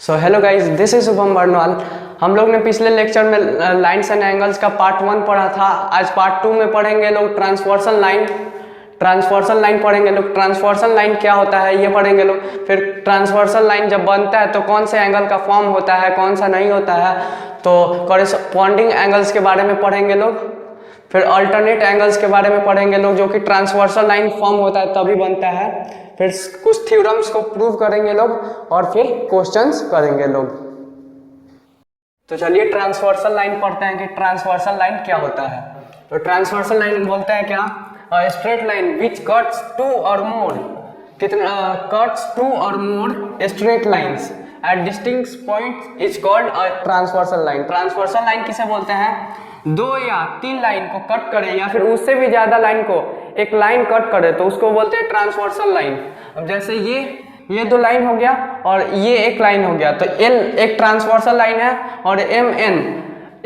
So hello guys, this is Shubham Barnwal. हम लोग ने पिछले लेक्चर में लाइन्स एंड एंगल्स का पार्ट 1 पढ़ा था। आज पार्ट 2 में पढ़ेंगे लोग ट्रांसवर्सल लाइन पढ़ेंगे लोग। ट्रांसवर्सल लाइन क्या होता है ये पढ़ेंगे लोग। फिर ट्रांसवर्सल लाइन जब बनता है तो कौन से एंगल का फॉर्म होता है, कौन सा नहीं होता है, तो कॉरेस्पॉन्डिंग एंगल्स के बारे में पढ़ेंगे लोग। फिर अल्टरनेट एंगल्स के बारे में पढ़ेंगे लोग, जो कि ट्रांसवर्सल लाइन फॉर्म होता है तभी बनता है। फिर कुछ थ्योरम्स को प्रूव करेंगे लोग और फिर क्वेश्चंस करेंगे लोग। तो चलिए ट्रांसवर्सल लाइन पढ़ते हैं कि ट्रांसवर्सल लाइन क्या होता है। तो ट्रांसवर्सल लाइन बोलते हैं क्या, straight line which cuts two और more straight lines at distinct point is called a transversal line. Transversal line किसे बोलते हैं, 2 या 3 लाइन को कट करे या फिर उससे भी ज्यादा लाइन को एक लाइन कट करे तो उसको बोलते हैं ट्रांसवर्सल लाइन। अब जैसे ये 2 लाइन हो गया और ये एक लाइन हो गया, तो L एक ट्रांसवर्सल लाइन है और MN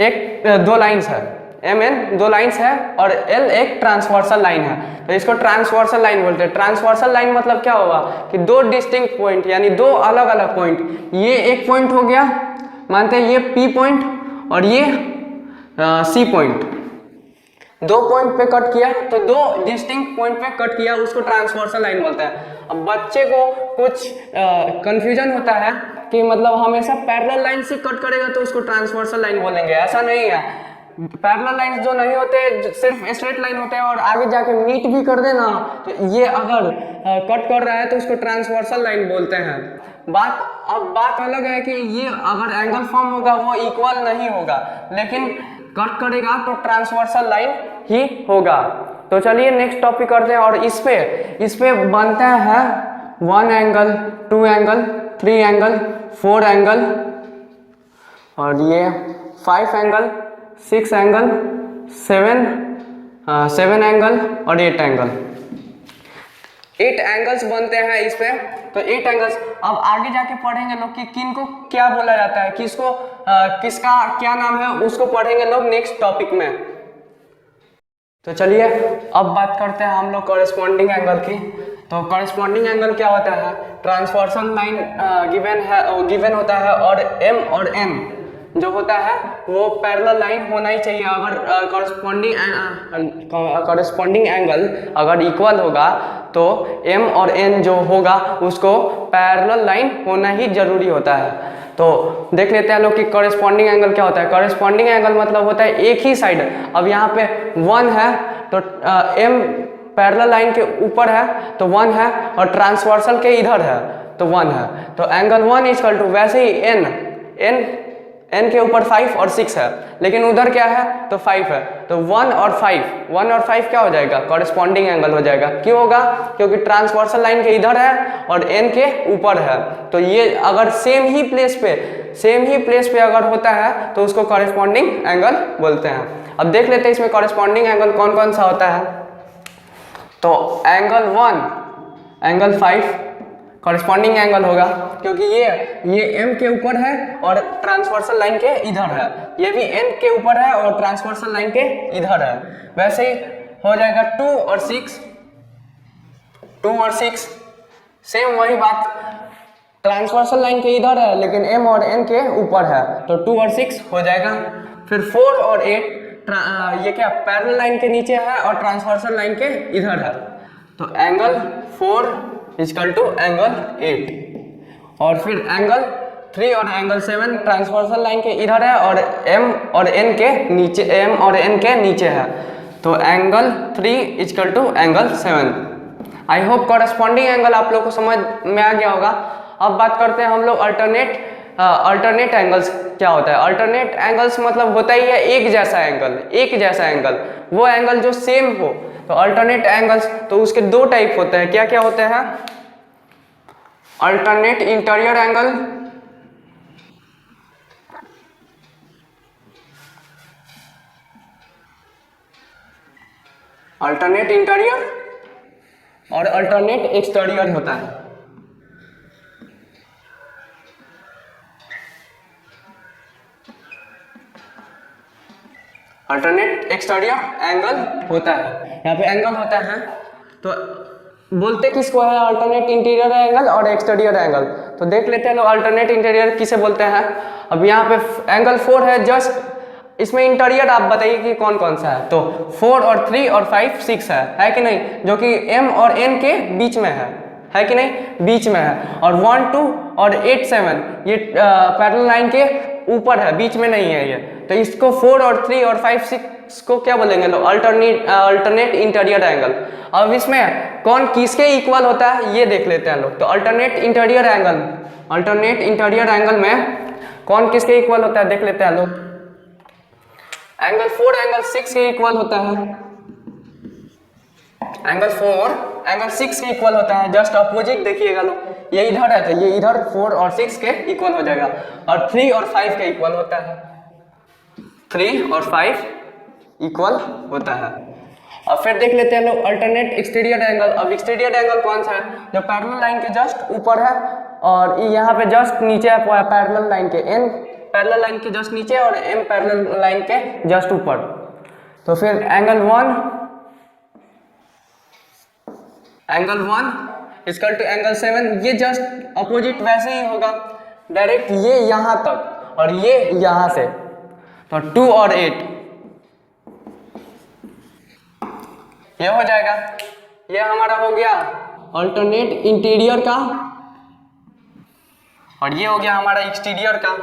एक 2 लाइन्स है। MN 2 लाइन्स है और L एक ट्रांसवर्सल लाइन है, तो इसको ट्रांसवर्सल लाइन बोलते हैं। ट्रांसवर्सल लाइन मतलब क्या होगा कि 2 डिस्टिंक्ट पॉइंट यानी 2 अलग अलग पॉइंट, ये एक पॉइंट हो गया, मानते हैं ये P पॉइंट और ये C पॉइंट, 2 पॉइंट पे कट किया तो 2 डिस्टिंक्ट पॉइंट पे कट किया, उसको ट्रांसवर्सल लाइन बोलते हैं। अब बच्चे को कुछ कंफ्यूजन होता है कि मतलब हमेशा पैरेलल लाइन से कट करेगा तो उसको ट्रांसवर्सल लाइन बोलेंगे, ऐसा नहीं है। पैरेलल लाइन जो नहीं होते, सिर्फ स्ट्रेट लाइन होते हैं और आगे जाके मीट भी कर देना, तो ये अगर कट कर रहा है तो उसको ट्रांसवर्सल लाइन बोलते हैं। बात अलग है कि ये अगर एंगल फॉर्म होगा वो इक्वल नहीं होगा, लेकिन कट करेगा तो ट्रांसवर्सल लाइन ही होगा। तो चलिए नेक्स्ट टॉपिक करते हैं। और इस पे बनते हैं 1 एंगल, 2 एंगल, 3 एंगल, 4 एंगल और ये 5 एंगल, 6 एंगल, 7 एंगल और 8 एंगल। 8 एंगल्स बनते हैं इस पे। तो 8 एंगल्स अब आगे जाके पढ़ेंगे लोग कि किन को क्या बोला जाता है, किसका क्या नाम है, उसको पढ़ेंगे लोग नेक्स्ट टॉपिक में। तो चलिए अब बात करते हैं हम लोग कॉरेस्पॉन्डिंग एंगल की। तो कॉरेस्पॉन्डिंग एंगल क्या होता है, ट्रांसवर्सल लाइन गिवन होता है और M और N जो होता है वो पैरेलल लाइन होना ही चाहिए। अगर कॉरेस्पॉन्डिंग एंगल अगर इक्वल होगा तो M और N जो होगा उसको पैरेलल लाइन होना ही जरूरी होता है। तो देख लेते हैं लोग कि कॉरेस्पॉन्डिंग एंगल क्या होता है। कॉरेस्पॉन्डिंग एंगल मतलब होता है एक ही साइड। अब यहाँ पे 1 है तो M पैरेलल लाइन के ऊपर है तो 1 है और ट्रांसवर्सल के इधर है तो 1 है, तो एंगल 1 इक्वल टू, वैसे ही N के ऊपर 5 और 6 है, लेकिन उधर क्या है तो 5 है, तो 1 और 5 क्या हो जाएगा, कॉरेस्पॉन्डिंग एंगल हो जाएगा। क्यों होगा, क्योंकि ट्रांसवर्सल लाइन के इधर है और N के ऊपर है, तो ये अगर सेम ही प्लेस पे अगर होता है तो उसको कॉरेस्पॉन्डिंग एंगल बोलते हैं। अब देख लेते हैं इसमें कॉरेस्पॉन्डिंग एंगल कौन कौन सा होता है। तो एंगल 1, एंगल 5 कॉरेस्पॉन्डिंग एंगल होगा, क्योंकि ये M के ऊपर है और ट्रांसवर्सल लाइन के इधर है, ये भी N के ऊपर है और ट्रांसवर्सल लाइन के इधर है। वैसे ही हो जाएगा 2 और 6 सेम वही बात, ट्रांसवर्सल लाइन के इधर है लेकिन M और N के ऊपर है, तो 2 और 6 हो जाएगा। फिर 4 और 8 ये क्या पैरेलल लाइन के नीचे है और ट्रांसवर्सल लाइन के इधर है, तो एंगल 4 इक्वल टू एंगल 8। और फिर एंगल 3 और एंगल 7 ट्रांसवर्सल लाइन के इधर है और M और N के नीचे है, तो angle 3 equal to angle 7। I hope corresponding angle आप लोग को समझ में आ गया होगा। अब बात करते हैं हम लोग अल्टरनेट एंगल्स क्या होता है। अल्टरनेट एंगल्स मतलब होता ही है एक जैसा एंगल, वो एंगल जो सेम हो। तो अल्टरनेट एंगल्स तो उसके 2 टाइप होते हैं, क्या क्या होते हैं, अल्टरनेट इंटीरियर एंगल और अल्टरनेट एक्सटीरियर होता है। अल्टरनेट एक्सटीरियर एंगल होता है, यहाँ पे एंगल होता है तो बोलते किसको है, अल्टरनेट इंटीरियर एंगल और एक्सटीरियर एंगल। तो देख लेते हैं लोग अल्टरनेट इंटीरियर किसे बोलते हैं। अब यहाँ पे एंगल 4 है, जस्ट इसमें इंटीरियर आप बताइए कि कौन कौन सा है। तो 4 और 3 और 5 6 है कि नहीं, जो कि M और N के बीच में है कि नहीं, बीच में है। और 1 2 और 8 7 ये पैरेलल लाइन के ऊपर है, बीच में नहीं है ये। तो इसको 4 और 3 और 5 6 को क्या बोलेंगे लोग, अल्टरनेट इंटीरियर एंगल। अब इसमें कौन किसके इक्वल होता है ये देख लेते हैं लोग। तो अल्टरनेट इंटीरियर एंगल में कौन किसके इक्वल होता है देख लेते हैं लोग। एंगल 4 एंगल 6 के इक्वल होता है, एंगल 4 एंगल 6 के इक्वल होता है, जस्ट अपोजिट देखिएगा लोग, ये इधर है तो ये इधर 4 और 6 के इक्वल हो जाएगा। और 3 और 5 के इक्वल होता है, 3 और 5 इक्वल होता है। अब फिर देख लेते हैं लोग अल्टरनेट एक्सटीरियर एंगल। अब एक्सटीरियर एंगल कौन सा है, जो पैरेलल लाइन के जस्ट ऊपर है और यहाँ पे जस्ट नीचे है, पैरेलल लाइन के N पैरेलल लाइन के जस्ट नीचे और M पैरेलल लाइन के जस्ट ऊपर। तो फिर एंगल 1 इक्वल टू एंगल 7, ये जस्ट अपोजिट वैसे ही होगा, डायरेक्ट ये यहाँ तक और ये यहाँ से। तो 2 और 8 ये हो जाएगा, ये हमारा हो गया अल्टरनेट इंटीरियर का और ये हो गया हमारा एक्सटीरियर का।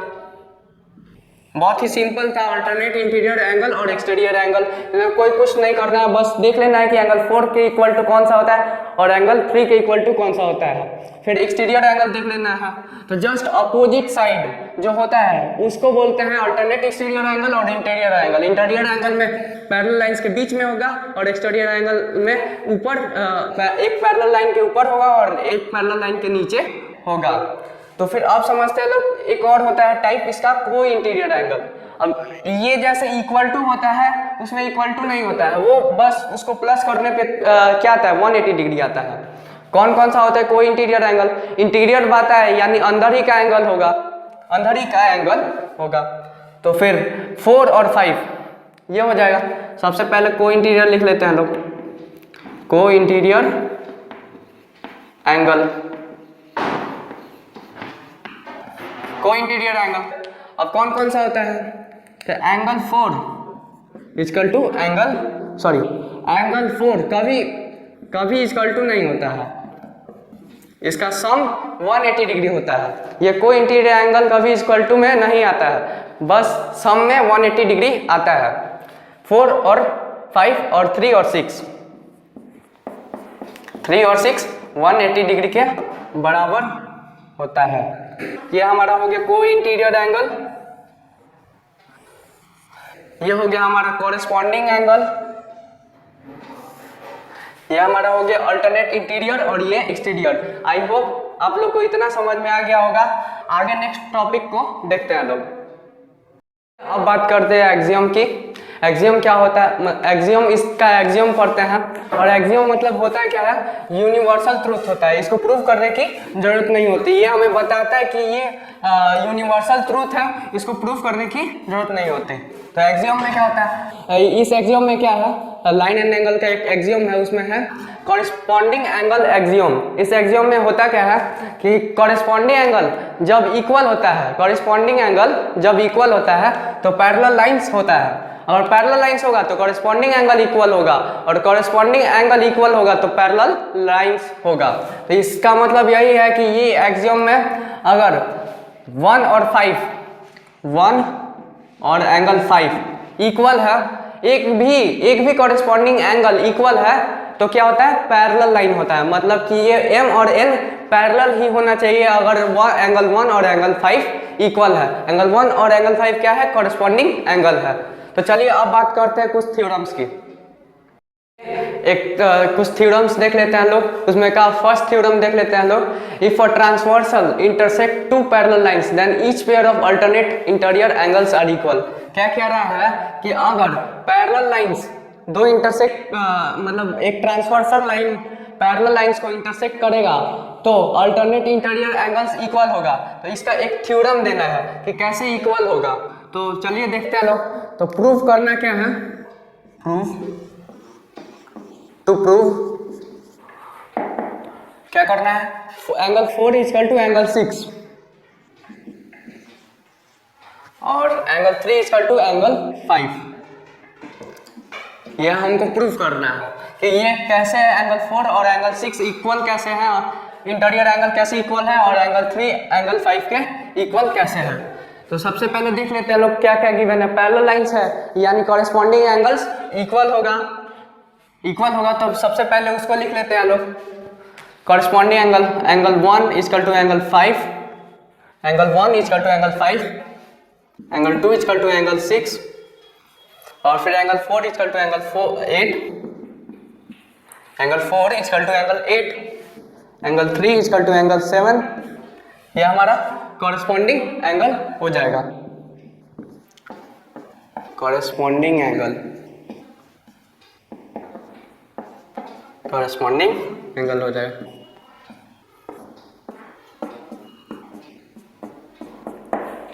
बहुत ही सिंपल था अल्टरनेट इंटीरियर एंगल और एक्सटीरियर एंगल, कोई कुछ नहीं करना है, बस देख लेना है कि एंगल 4 के इक्वल टू कौन सा होता है और एंगल 3 के इक्वल टू कौन सा होता है। फिर एक्सटीरियर एंगल देख लेना है, तो जस्ट अपोजिट साइड जो होता है उसको बोलते हैं अल्टरनेट एक्सटीरियर एंगल और इंटीरियर एंगल। इंटीरियर एंगल में पैरेलल लाइंस के बीच में होगा और एक्सटीरियर एंगल में ऊपर एक पैरेलल लाइन के ऊपर होगा और एक पैरेलल लाइन के नीचे होगा। तो फिर आप समझते हैं लोग एक और होता है टाइप इसका को इंटीरियर एंगल। अब ये जैसे इक्वल टू होता है उसमें इक्वल टू नहीं होता है, वो बस उसको प्लस करने पे क्या आता है 180 डिग्री आता है। कौन कौन सा होता है को इंटीरियर एंगल, इंटीरियर बात है यानी अंदर ही का एंगल होगा, अंदर ही का एंगल होगा। तो फिर 4 और 5 ये हो जाएगा। सबसे पहले को इंटीरियर लिख लेते हैं लोग, को इंटीरियर एंगल, को इंटीरियर एंगल। अब कौन कौन सा होता है, तो एंगल 4 इक्वल टू एंगल 4 कभी इक्वल टू नहीं होता है, इसका सम 180 डिग्री होता है। ये को इंटीरियर एंगल कभी इक्वल टू में नहीं आता है, बस सम में 180 डिग्री आता है। 4 और 5 और 3 और 6 180 डिग्री के बराबर होता है। ये हमारा हो गया को इंटीरियर एंगल, ये हो गया हमारा कोरेस्पॉन्डिंग एंगल, ये हमारा हो गया अल्टरनेट इंटीरियर और ये एक्सटीरियर। आई होप आप लोग को इतना समझ में आ गया होगा। आगे नेक्स्ट टॉपिक को देखते हैं लोग। अब बात करते हैं एक्सियम की। एक्सियम क्या होता है, एक्सियम इसका एक्सियम पढ़ते हैं और एक्सियम मतलब होता है क्या है, यूनिवर्सल ट्रूथ होता है, इसको प्रूव करने की जरूरत नहीं होती। ये हमें बताता है कि ये यूनिवर्सल ट्रूथ है, इसको प्रूव करने की जरूरत नहीं होती। तो एक्सियम में क्या होता है, इस एक्सियम में क्या है, लाइन एंड एंगल का एक एक्सियम है, उसमें है कॉरेस्पॉन्डिंग एंगल एक्सियम। इस एक्सियम में होता क्या है कि कॉरेस्पॉन्डिंग एंगल जब इक्वल होता है, कॉरेस्पॉन्डिंग एंगल जब इक्वल होता है तो पैरेलल लाइंस होता है। अगर पैरेलल लाइंस होगा तो कॉरेस्पॉन्डिंग एंगल इक्वल होगा और कॉरेस्पॉन्डिंग एंगल इक्वल होगा तो पैरेलल लाइंस होगा। तो इसका मतलब यही है कि ये एक्सियम में अगर 1 और एंगल 5 इक्वल है, एक भी कॉरेस्पॉन्डिंग एंगल इक्वल है तो क्या होता है, पैरेलल लाइन होता है। मतलब कि ये M और N पैरेलल ही होना चाहिए अगर एंगल 1 और एंगल 5 इक्वल है। एंगल 1 और एंगल 5 क्या है, कॉरेस्पॉन्डिंग एंगल है। तो चलिए अब बात करते हैं कुछ थ्योरम्स की। कुछ थ्योरम्स देख लेते हैं लोग। उसमें का फर्स्ट थ्योरम देख लेते हैं लोग, if a transversal intersect two parallel lines then each pair of alternate interior angles are equal. क्या कह रहा है कि अगर पैरेलल लाइंस दो इंटरसेक्ट मतलब एक ट्रांसवर्सल लाइन पैरेलल लाइंस को इंटरसेक्ट करेगा तो अल्टरनेट इंटीरियर एंगल्स इक्वल होगा। तो इसका एक थ्योरम देना है कि कैसे इक्वल होगा। तो चलिए देखते हैं लोग। तो प्रूव करना क्या है, टू प्रूव क्या करना है, एंगल 4 इक्वल टू एंगल 6 और एंगल 3 इक्वल टू एंगल 5। ये हमको प्रूफ करना है कि ये कैसे एंगल 4 और एंगल 6 इक्वल कैसे हैं, और इंटीरियर एंगल कैसे इक्वल है, और एंगल 3 एंगल 5 के इक्वल कैसे है। तो सबसे पहले देख लेते हैं लोग क्या क्या गिवन है। पैरेलल लाइंस है यानी कॉरेस्पॉन्डिंग एंगल्स इक्वल होगा, तो सबसे पहले उसको लिख लेते हैं लोग। Corresponding angle, angle 1 equal to angle 5, angle 1 equal to angle 5, angle 2 equal to angle 6 और फिर angle 4 equal to angle 8, angle 4 equal to angle 8, angle 3 equal to angle 7। ये हमारा कॉरेस्पॉन्डिंग एंगल हो जाएगा, कॉरेस्पॉन्डिंग एंगल, कॉरेस्पॉन्डिंग एंगल हो जाएगा।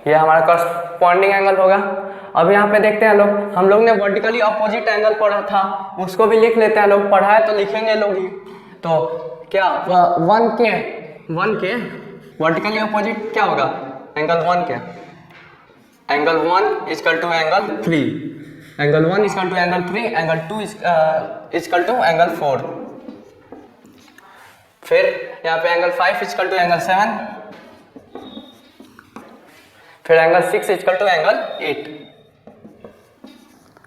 ये हमारा कॉरेस्पॉन्डिंग एंगल होगा। अब यहाँ पे देखते हैं लोग, हम लोग ने वर्टिकली अपोजिट एंगल पढ़ा था, उसको भी लिख लेते हैं लोग। पढ़ा है तो लिखेंगे लोग ही। तो क्या 1 के वर्टिकली अपोजिट क्या होगा, एंगल 1 के, angle 1 equal to angle 3, angle 1 equal to angle 3, angle 2 equal to angle 4। फिर यहाँ पे एंगल 5 इक्वल टू एंगल 7, फिर एंगल 6 इक्वल टू एंगल 8।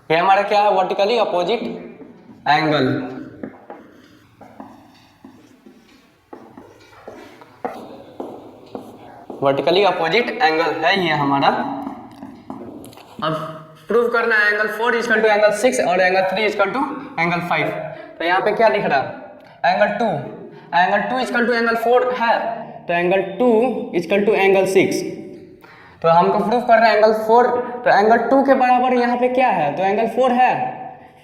ये हमारा क्या है, vertically opposite angle. Vertically opposite angle है ये हमारा। अब प्रूव करना है एंगल 4 इक्वल टू एंगल 6 और एंगल 3 इक्वल टू एंगल 5। तो यहाँ पे क्या लिख रहा है, एंगल 2 इक्वल टू एंगल 4 है, तो एंगल 2 इक्वल टू एंगल 6। तो हमको प्रूव करना है एंगल 4, तो एंगल 2 के बराबर यहाँ पे क्या है, तो एंगल 4 है,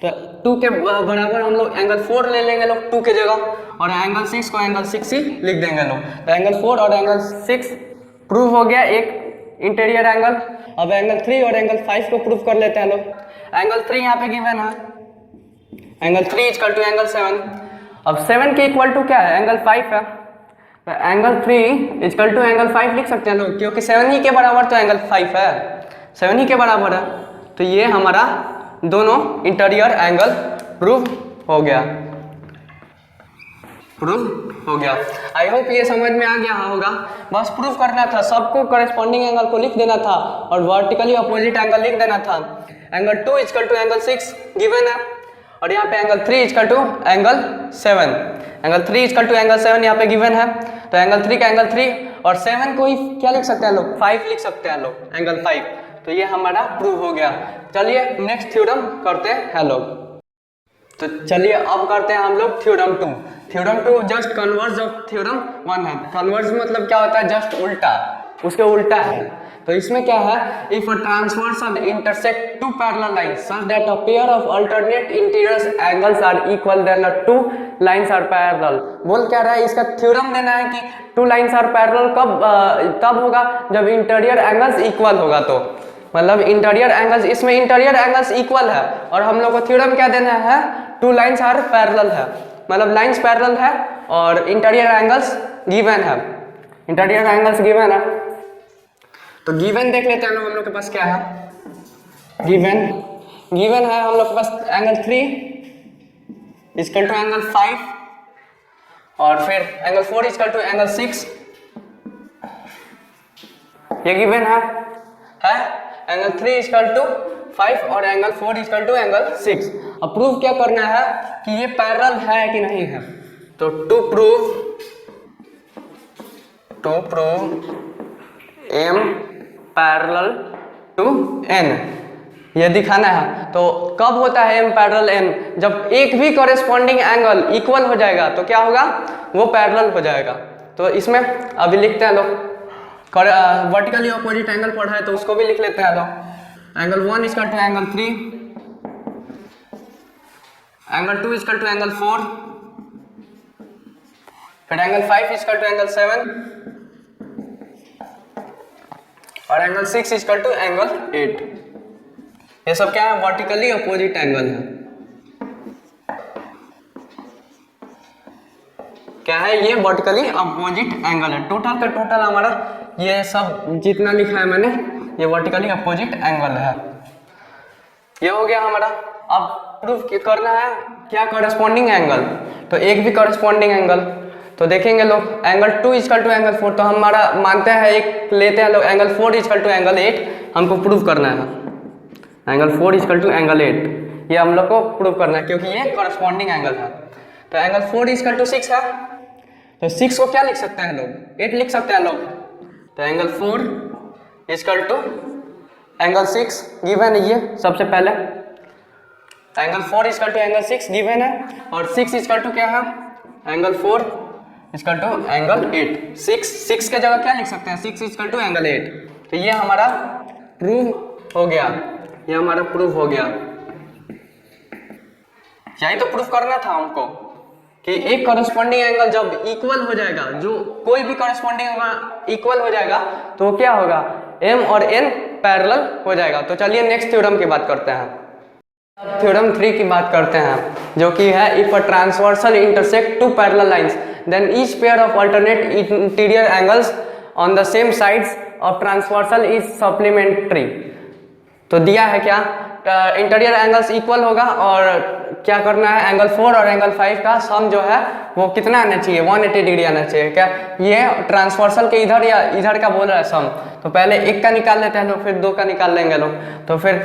तो 2 के बराबर हम लोग एंगल 4 ले लेंगे लोग 2 के जगह, और एंगल 6 को एंगल 6 ही लिख देंगे लोग। तो एंगल 4 और एंगल 6 प्रूव हो गया एक इंटीरियर एंगल। अब एंगल 3 और एंगल 5 को प्रूव कर लेते हैं लोग। एंगल 3 यहाँ पे गिवन है, एंगल 3 इक्वल टू एंगल 7। अब 7 के इक्वल टू क्या है, एंगल 5 है, तो एंगल 3 इक्वल टू एंगल 5 लिख सकते हैं लोग, क्योंकि 7 ही के बराबर तो एंगल 5 है, 7 ही के बराबर है। तो ये हमारा दोनों इंटीरियर एंगल प्रूव हो गया, आई होप ये समझ में आ गया होगा। बस प्रूव करना था, सबको कॉरेस्पॉन्डिंग एंगल को लिख देना था और वर्टिकली अपोजिट एंगल लिख देना था। Angle 2 equal to angle 6 given है, और यहाँ पे angle 3 equal to angle 7, angle 3 equal to angle 7 यहाँ पे गिवन है। तो एंगल 3 का एंगल 3 और 7 को ही क्या लिख सकते हैं लोग, 5 लिख सकते हैं लोग, एंगल 5। तो ये हमारा प्रूव हो गया। चलिए नेक्स्ट थ्योरम करते हैं लोग। तो चलिए अब करते हैं हम लोग theorem 2। Theorem 2 just converse of theorem 1 है। कन्वर्स मतलब क्या होता है, जस्ट उल्टा, उसके उल्टा है। तो इसमें क्या है, if a transversal intersect two parallel lines such that a pair of alternate interior angles are equal then the two lines are parallel. बोल क्या रहा है, इसका थ्योरम देना है कि टू लाइंस आर पैरेलल कब तब होगा जब इंटीरियर एंगल्स इक्वल होगा। तो मतलब इंटीरियर एंगल्स, इसमें इंटीरियर एंगल्स इक्वल है और हम लोग को थ्योरम क्या देना है, टू लाइंस आर पैरेलल है, मतलब लाइंस पैरेलल है और इंटीरियर एंगल्स गिवन है, इंटीरियर एंगल्स गिवन है। तो गिवन देख लेते हैं हम लोग के पास क्या है, गिवन है हम लोग के पास एंगल 3 इक्वल टू एंगल 5 और फिर एंगल 4 इक्वल टू एंगल 6, ये गिवन है एंगल 3 इक्वल टू 5 और एंगल 4 इक्वल टू एंगल 6। अब प्रूव क्या करना है कि ये पैरेलल है कि नहीं है। तो to prove m parallel to n, ये दिखाना है। तो कब होता है m पैरेलल n, जब एक भी कॉरेस्पॉन्डिंग एंगल इक्वल हो जाएगा तो क्या होगा, वो पैरेलल हो जाएगा। तो इसमें अभी लिखते हैं लोग, वर्टिकली अपोजिट एंगल पढ़ा है तो उसको भी लिख लेते हैं लोग। Angle 1 equal to angle 3, angle 2 equal to angle 4, फिर एंगल 5 इक्वल टू एंगल 7 और एंगल 6 इक्वल टू एंगल 8। ये सब क्या है, वर्टिकली अपोजिट एंगल है। क्या है, ये वर्टिकली अपोजिट एंगल है। टोटल का टोटल हमारा ये सब जितना लिखा है मैंने, ये वर्टिकली अपोजिट एंगल है। ये हो गया हमारा। अब प्रूफ करना है क्या, करस्पॉन्डिंग एंगल। तो एक भी करस्पॉन्डिंग एंगल तो देखेंगे लोग, एंगल 2 इक्वल टू एंगल 4, तो हमारा मानते हैं एक लेते हैं लोग, एंगल 4 इक्वल टू एंगल 8 हमको प्रूव करना है। एंगल 4 इक्वल टू एंगल 8 ये हम लोग को प्रूव करना है, क्योंकि ये करस्पॉन्डिंग एंगल है। तो एंगल 4 इक्वल टू 6 है, तो 6 को क्या लिख सकते हैं लोग, 8 लिख सकते हैं लोग। तो angle 4 equal to angle 6 given है ये सबसे पहले। Angle 4 equal to angle 6 given है, और 6 इक्वल टू क्या है, एंगल 4 इक्वल टू एंगल 8। 6 के जगह क्या लिख सकते हैं, 6 इक्वल टू एंगल 8। तो ये हमारा प्रूफ हो गया, ये हमारा प्रूफ हो गया। यही तो प्रूफ करना था हमको कि एक करस्पॉन्डिंग एंगल जब इक्वल हो जाएगा, जो कोई भी करस्पॉन्डिंग एंगल इक्वल हो जाएगा तो क्या होगा, m और n पैरेलल हो जाएगा। तो चलिए नेक्स्ट थ्योरम की बात करते हैं। थ्योरम 3 की बात करते हैं, जो कि है if a transversal intersect two parallel lines then each pair of alternate interior angles on the same sides of transversal is supplementary. तो दिया है क्या, इंटीरियर एंगल्स इक्वल होगा, और क्या करना है, एंगल 4 और एंगल 5 का सम जो है वो कितना आना चाहिए, 180 डिग्री आना चाहिए। क्या ये ट्रांसवर्सल के इधर या इधर का बोल रहा है सम। तो पहले एक का निकाल लेते हैं लोग, फिर 2 का निकाल लेंगे लोग। तो फिर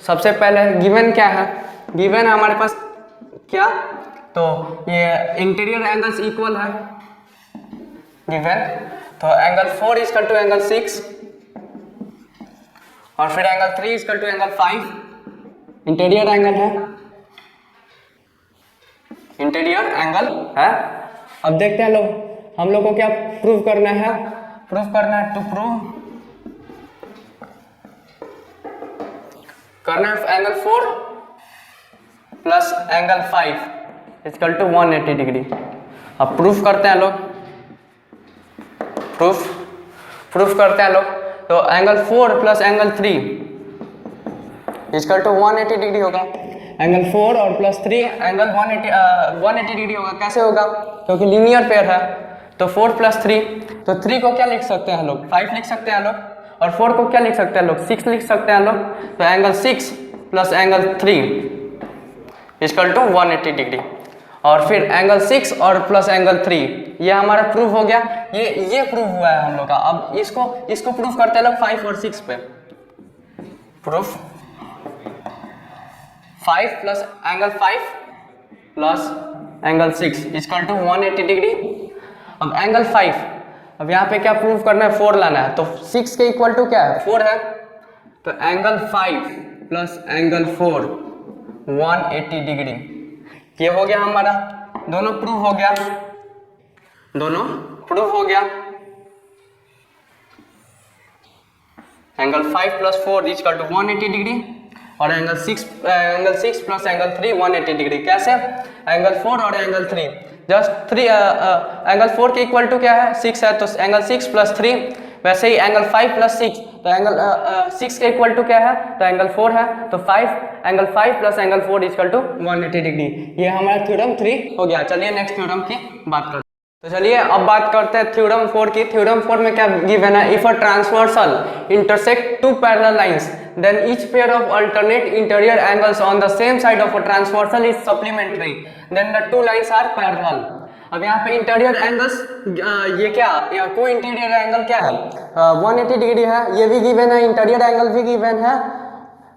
सबसे पहले गिवन क्या है, गिवन है हमारे पास क्या, तो ये इंटीरियर एंगल्स इक्वल है गिवन। तो एंगल 4 इक्वल टू एंगल 6, और फिर angle 3 equal to angle 5 interior angle है, इंटीरियर एंगल है। अब देखते हैं लोग, हम लोग को क्या प्रूव करना है, प्रूव करना है टू प्रूव करना है angle 4 plus angle 5 equal to 180 degree. अब प्रूफ करते हैं लोग, प्रूफ करते हैं लोग। तो angle 4 plus angle 3 equal to 180 degree होगा। एंगल 4 और प्लस 3 एंगल 180 डिग्री होगा। कैसे होगा, क्योंकि लीनियर पेयर है। तो 4 प्लस 3, तो 3 को क्या लिख सकते हैं लोग, 5 लिख सकते हैं लोग, और 4 को क्या लिख सकते हैं लोग, 6 लिख सकते हैं लोग। तो angle 6 plus angle 3 equal to 180 degree, और फिर एंगल 6 और प्लस एंगल 3, ये हमारा प्रूफ हो गया। ये प्रूफ हुआ है हम लोग का। अब इसको प्रूफ करते हैं लोग 5 और 6 पे। Proof 5 plus angle 5 plus angle 6 equal to 180 degree. अब एंगल 5, अब यहाँ पे क्या प्रूफ करना है, 4 लाना है। तो 6 के इक्वल टू क्या है, 4 है। तो एंगल 5 प्लस एंगल 4 180 डिग्री, ये हो गया हमारा। दोनों प्रूफ हो गया, दोनों प्रूफ हो गया। Angle 5 plus 4 equal to 180 degree, और एंगल 6 प्लस एंगल 3 180 डिग्री। कैसे, एंगल 4 और एंगल 3 जस्ट 3 एंगल 4 के इक्वल टू क्या है, 6 है। तो एंगल 6 प्लस 3, वैसे ही एंगल 5 प्लस 6, तो एंगल 6 के इक्वल टू क्या है, तो एंगल 4 है। तो angle 5 plus angle 4 equal to 180 degree. ये हमारा थ्योरम 3 हो गया। चलिए नेक्स्ट थ्योरम की बात करते हैं। तो चलिए अब बात करते हैं थ्योरम 4 की। थ्योरम 4 में क्या गिवन है, if a transversal intersect two parallel lines then each pair of alternate interior angles on the same side of a transversal is supplementary then the two lines are parallel. अब यहाँ पे interior angles, ये क्या, को interior angle क्या है, 180 degree है। ये भी गिवन है, इंटीरियर एंगल भी गिवन है,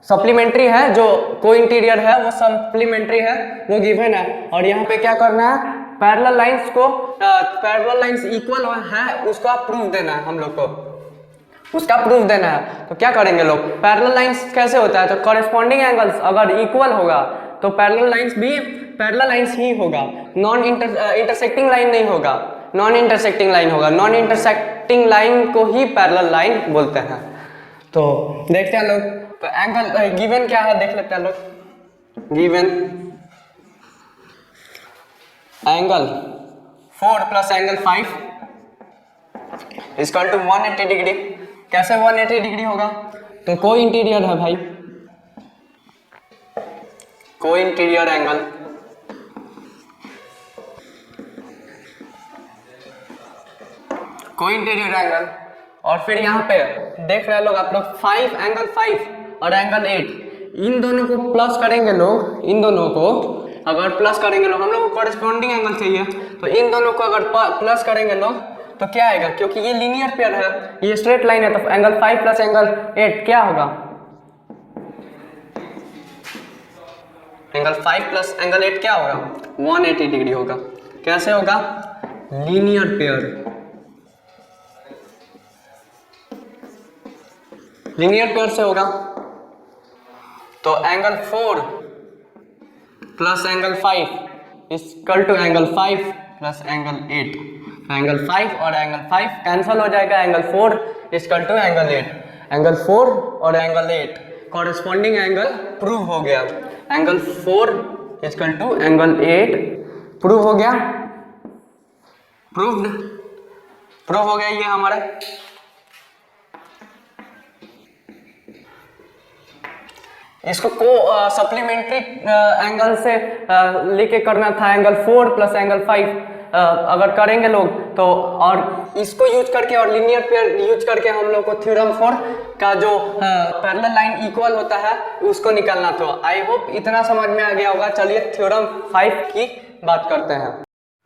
सप्लीमेंट्री है। जो को इंटीरियर है वो सप्लीमेंट्री है, वो गिवन है। और यहाँ पे क्या करना है, पैरेलल लाइंस को, पैरेलल लाइंस इक्वल है उसका प्रूफ देना है हम लोग को, उसका प्रूफ देना है। तो क्या करेंगे लोग, पैरेलल लाइंस कैसे होता है, तो कॉरेस्पॉन्डिंग एंगल्स अगर इक्वल होगा तो पैरेलल लाइंस भी पैरेलल लाइंस ही होगा, नॉन इंटरसेक्टिंग लाइन नहीं होगा, नॉन इंटरसेक्टिंग लाइन होगा। नॉन इंटरसेक्टिंग लाइन को ही पैरेलल लाइन बोलते हैं। तो देखते हैं लोग, तो एंगल गिवन क्या है देख लेते हैं लोग। Given angle 4 plus angle 5 equal to 180 degree. कैसे 180 डिग्री होगा, तो को इंटीरियर है भाई, को इंटीरियर एंगल कोई इंटीरियर एंगल। और फिर यहाँ पे देख रहे लोग आप लोग 5 एंगल 5 और एंगल 8, इन दोनों को प्लस करेंगे लोग, इन दोनों को अगर प्लस करेंगे लोग, हम लोग को कॉरेस्पॉन्डिंग एंगल चाहिए, तो इन दोनों को अगर प्लस करेंगे लोग तो क्या आएगा, क्योंकि ये लीनियर पेयर है, ये स्ट्रेट लाइन है, तो एंगल 5 प्लस एंगल 8 क्या होगा, एंगल 5 प्लस एंगल 8 क्या होगा, 180 डिग्री होगा। कैसे होगा, लीनियर पेयर, लीनियर पेयर से होगा। तो angle 4 plus angle 5 equal to angle 5 plus angle 8, angle 5 और एंगल 5 कैंसिल हो जाएगा, angle 4 equal to angle 8, angle 4 और एंगल 8 कॉरेस्पॉन्डिंग एंगल प्रूव हो गया, angle 4 equal to angle 8 prove हो गया, प्रूव हो गया ये हमारा। इसको को सप्लीमेंट्री एंगल से लेके करना था, एंगल 4 प्लस एंगल 5 अगर करेंगे लोग तो, और इसको यूज करके और लीनियर पेयर यूज करके हम लोग को थ्योरम 4 का जो पैरेलल लाइन इक्वल होता है उसको निकालना था। आई होप इतना समझ में आ गया होगा। चलिए थ्योरम 5 की बात करते हैं।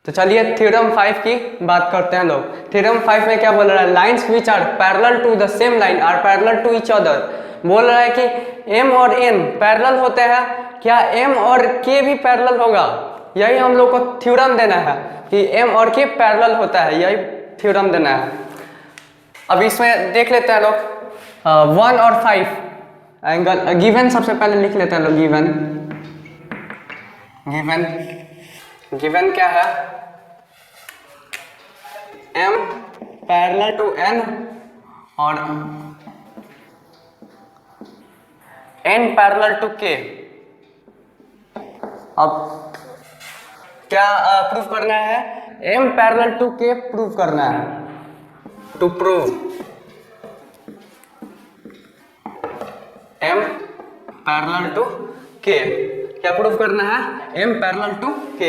तो चलिए थ्योरम 5 की बात करते हैं लोग। थ्योरम 5 में क्या बोल रहा है, lines which are parallel to the same line are parallel to each other. बोल रहा है कि m और n पैरेलल होते हैं, क्या m और k भी पैरेलल होगा, यही हम लोग को थ्योरम देना है कि m और k पैरेलल होता है, यही थ्योरम देना है। अब इसमें देख लेते हैं लोग 1 और 5 एंगल गिवन, सबसे पहले लिख लेते हैं लोग गिवन क्या है, m पैरेलल टू n और n पैरेलल टू k। अब क्या प्रूफ करना है, m parallel to k proof करना है, to prove m parallel to k, क्या प्रूफ करना है, m parallel to k,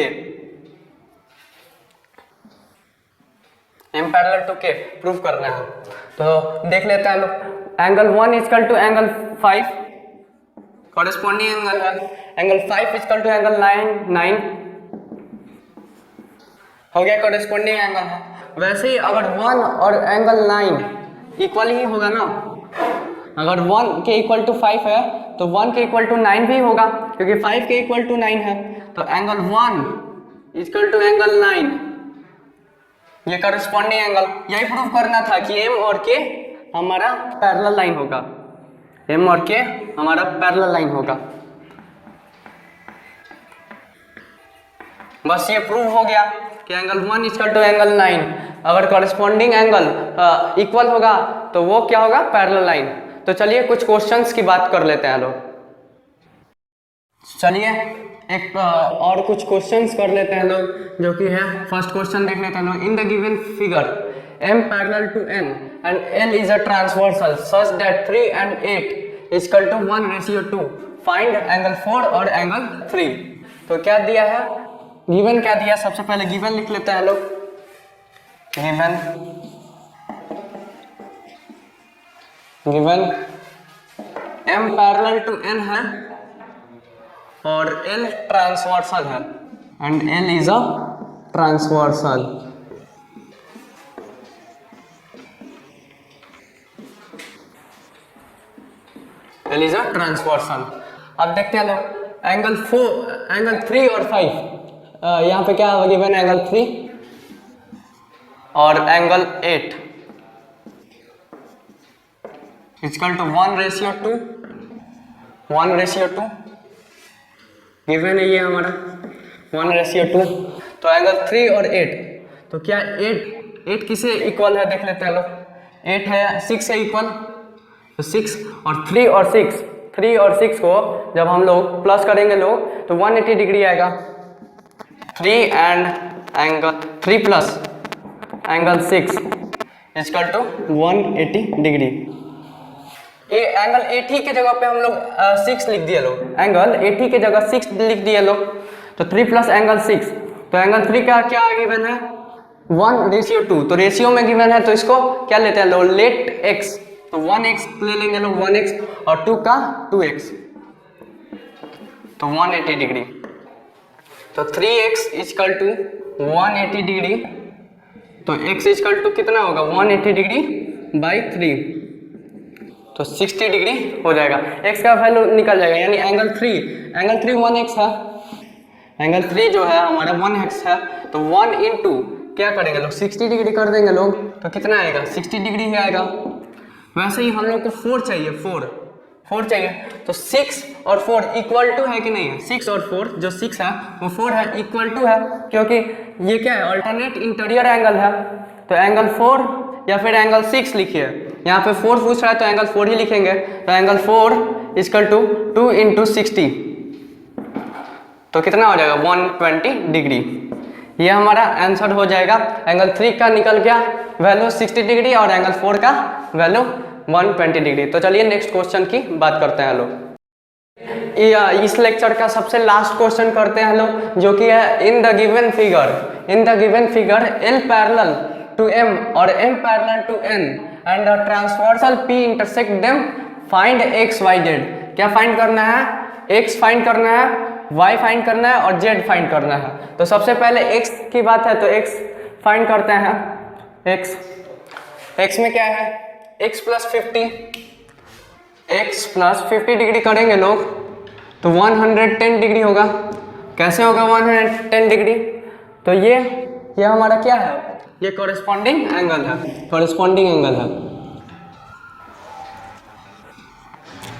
m parallel to k proof करना है। तो देख लेते हैं लोग, angle 1 equal to angle 5 corresponding angle है, एंगल 5 इक्वल टू एंगल 9 हो गया, कॉरेस्पॉन्डिंग एंगल है। वैसे ही अगर 1 और एंगल 9 इक्वल ही होगा ना, अगर 1 के इक्वल टू 5 है तो 1 के इक्वल टू 9 भी होगा, क्योंकि 5 के इक्वल टू 9 है, तो एंगल 1 इक्वल टू एंगल 9 ये कॉरेस्पॉन्डिंग एंगल, यही प्रूफ करना था कि m और k हमारा पैरेलल लाइन होगा, m और k हमारा पैरेलल लाइन होगा। बस ये प्रूव हो गया कि एंगल 1 इक्वल टू एंगल 9 अगर कॉरेस्पॉन्डिंग एंगल इक्वल होगा तो वो क्या होगा, पैरेलल लाइन। तो चलिए कुछ क्वेश्चंस की बात कर लेते हैं लोग। चलिए एक और कुछ क्वेश्चंस कर लेते हैं लोग, जो कि है फर्स्ट क्वेश्चन देख लेते हैं लोग। In the given figure m parallel to n and l is a transversal such that 3 and 8 is equal to 1:2, find angle 4 और एंगल 3। तो क्या दिया है, गिवन क्या दिया, सबसे पहले गिवन लिख लेते हैं लोग। Given m parallel to n है और l ट्रांसवर्सल है, and l is a transversal. l is a transversal. अब देखते हैं लोग एंगल 3 और 5, यहाँ पे क्या गिवन, एंगल 3 और एंगल 8 इक्वल टू 1:2 गिवन है ये हमारा 1:2। तो एंगल 3 और 8, तो क्या 8 किसे इक्वल है देख लेते हैं लोग, 8 है 6 से इक्वल, तो 6 और 3 और 6 को जब हम लोग प्लस करेंगे लोग तो 180 डिग्री आएगा। 3 plus angle 6 equal to 180 degree. ये एंगल 80 के जगह पे हम लोग 6 लिख दिए लोग, एंगल 80 के जगह 6 लिख दिए लोग, तो 3 प्लस एंगल 6, तो एंगल 3 का क्या गिवन है, 1:2, तो रेशियो में गिवन है तो इसको क्या लेते हैं लोग, लेट x, तो 1x ले लेंगे लोग 1x और 2 का 2x, तो 180 डिग्री, तो 3x इक्वल टू 180 डिग्री, तो x इक्वल टू कितना होगा 180 डिग्री बाई 3, तो 60 डिग्री हो जाएगा। x का वैल्यू निकल जाएगा, यानी एंगल 3 1x है, एंगल 3 जो है हमारा 1x है, तो 1 इंटू क्या करेंगे लोग 60 डिग्री कर देंगे लोग, तो कितना आएगा 60 डिग्री ही आएगा। वैसे ही हम लोग को 4 चाहिए, 4 चाहिए, तो 6 और 4 इक्वल टू है कि नहीं है, 6 और 4 जो 6 है वो 4 है, इक्वल टू है, क्योंकि ये क्या है अल्टरनेट इंटीरियर एंगल है, तो एंगल 4 या फिर एंगल 6 लिखिए, यहाँ पे 4 पूछ रहा है तो एंगल 4 ही लिखेंगे, तो एंगल 4 इक्वल टू 2 इंटू 60, तो कितना हो जाएगा 120 डिग्री। ये हमारा आंसर हो जाएगा। एंगल 3 का निकल गया वैल्यू 60 डिग्री और एंगल 4 का वैल्यू 120 डिग्री। तो चलिए नेक्स्ट क्वेश्चन की बात करते हैं लोग। इस लेक्चर का सबसे लास्ट क्वेश्चन करते हैं लोग, जो कि है in the given figure L parallel to M और M parallel to N and transversal P intersect them, find x y z। क्या फाइंड करना है, x फाइंड करना है, y फाइंड करना है और z फाइंड करना है। तो सबसे पहले x की बात है तो x फाइंड करते हैं। x में क्या है x प्लस 50 डिग्री करेंगे लोग तो 110 डिग्री होगा। कैसे होगा 110 डिग्री, तो ये हमारा क्या है, ये कॉरेस्पॉन्डिंग एंगल है,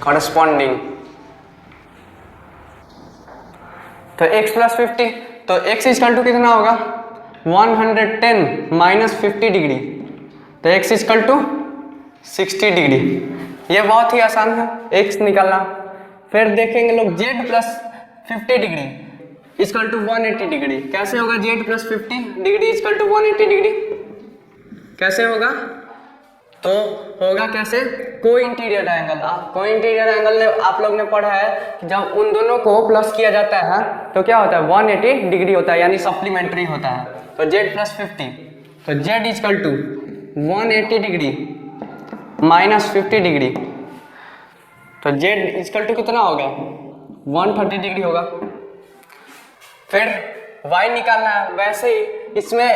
कॉरेस्पॉन्डिंग। तो x प्लस 50, तो x इक्वल टू कितना होगा 110 माइनस 50 डिग्री, तो x इक्वल टू 60 डिग्री। ये बहुत ही आसान है x निकालना। फिर देखेंगे लोग z plus 50 degree equal to 180 degree. कैसे होगा z plus 50 degree equal to 180 degree, कैसे होगा, तो होगा कैसे, को इंटीरियर एंगल। को इंटीरियर एंगल आप लोग ने पढ़ा है कि जब उन दोनों को प्लस किया जाता है तो क्या होता है 180 डिग्री होता है, यानी सप्लीमेंट्री होता है। तो z प्लस 50, तो z equal to 180 degree minus 50 degree, तो z इक्वल टू कितना होगा 130 डिग्री होगा। फिर y निकालना है, वैसे ही इसमें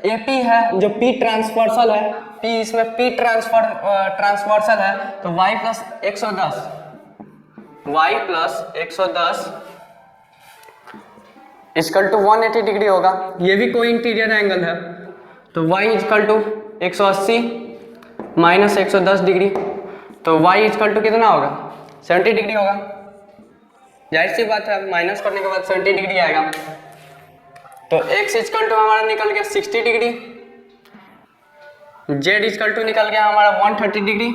AP है जो P ट्रांसवर्सल है, P इसमें P ट्रांसवर्सल है, तो y plus 110 equal to 180 degree होगा। ये भी कोई इंटीरियर एंगल है, तो y equal to 180 minus 110 degree, तो y इक्वल टू कितना होगा 70 डिग्री होगा। जाहिर सी बात है माइनस करने के बाद 70 डिग्री आएगा। तो x इक्वल टू हमारा निकल गया 60 डिग्री, z इक्वल टू निकल गया हमारा 130 डिग्री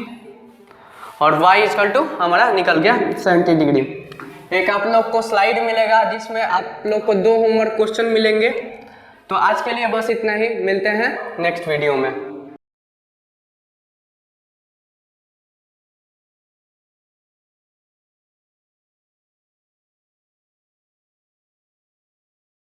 और y इक्वल टू हमारा निकल गया 70 डिग्री। एक आप लोग को स्लाइड मिलेगा जिसमें आप लोग को 2 होमवर्क क्वेश्चन मिलेंगे। तो आज के लिए बस इतना ही, मिलते हैं नेक्स्ट वीडियो में।